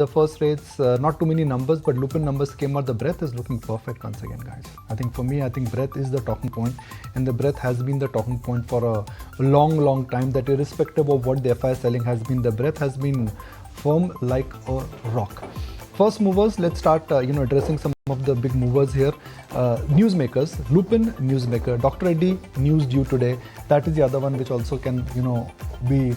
the first rates, not too many numbers, but Lupin numbers came out. The breadth is looking perfect once again, guys. I think for me, I think breadth is the talking point, and the breadth has been the talking point for a long time, that irrespective of what the FI selling has been, the breadth has been firm like a rock. First movers, let's start addressing some of the big movers here. Newsmakers, Lupin newsmaker, Dr. Reddy news due today. That is the other one which also can be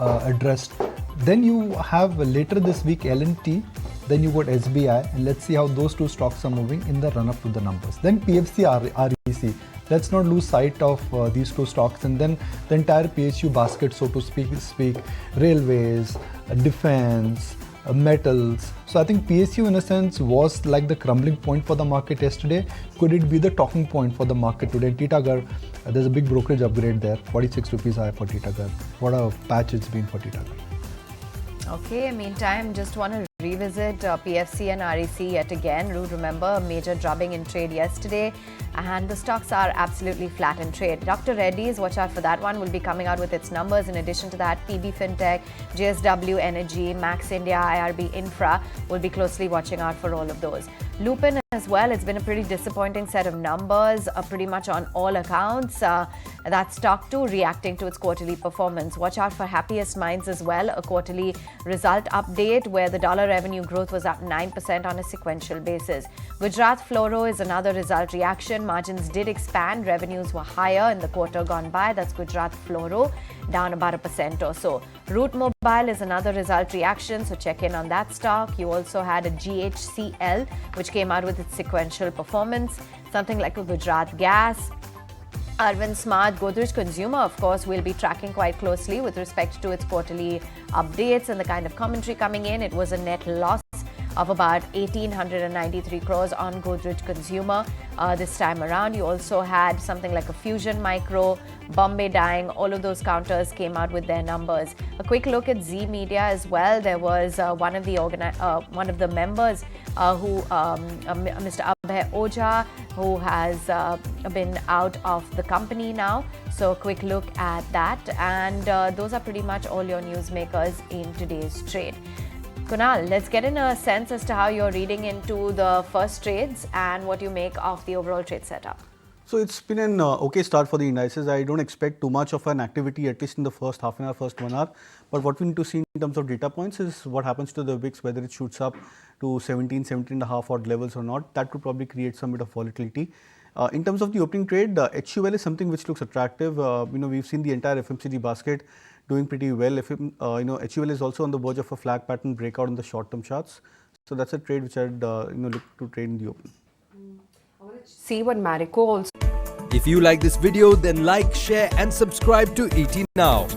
addressed. Then you have later this week L&T, then you got SBI, and let's see how those two stocks are moving in the run up to the numbers. Then PFC, REC. Let's not lose sight of these two stocks, and then the entire PSU basket, so to speak, railways, defense, metals. So I think PSU in a sense was like the crumbling point for the market yesterday. Could it be the talking point for the market today? Titagar, there's a big brokerage upgrade there, 46 rupees high for Titagar. What a patch it's been for Titagar. Okay, meantime, just want to revisit PFC and REC yet again. Do remember a major drubbing in trade yesterday, and the stocks are absolutely flat in trade. Dr. Reddy's, watch out for that one, will be coming out with its numbers. In addition to that, PB Fintech, JSW Energy, Max India, IRB Infra will be closely watching out for all of those. Lupin as well, it's been a pretty disappointing set of numbers, pretty much on all accounts. That stock too reacting to its quarterly performance. Watch out for Happiest Minds as well, a quarterly result update where the dollar revenue growth was up 9% on a sequential basis. Gujarat Fluoro is another result reaction. Margins did expand, revenues were higher in the quarter gone by. That's Gujarat Fluoro, down about 1% or so. Root Mobile is another result reaction, so check in on that stock. You also had a GHCL, which came out with its sequential performance, something like a Gujarat Gas. Arvind Smart, Godrej Consumer, of course, will be tracking quite closely with respect to its quarterly updates and the kind of commentary coming in. It was a net loss of about 1,893 crores on Godrej Consumer this time around. You also had something like a Fusion Micro, Bombay Dyeing, all of those counters came out with their numbers. A quick look at Z Media as well. There was one of the members Mr. Abhay Oja, who has been out of the company now. So a quick look at that, and those are pretty much all your newsmakers in today's trade. Kunal, let's get in a sense as to how you're reading into the first trades and what you make of the overall trade setup. So it's been an okay start for the indices. I don't expect too much of an activity, at least in the first half an hour, first 1 hour. But what we need to see in terms of data points is what happens to the VIX, whether it shoots up to 17.5 odd levels or not. That could probably create some bit of volatility. In terms of the opening trade, HUL is something which looks attractive. We've seen the entire FMCG basket doing pretty well. HUL is also on the verge of a flag pattern breakout in the short-term charts. So that's a trade which I'd look to trade in the open. I want to see what Marico also. If you like this video, then like, share and subscribe to ET Now.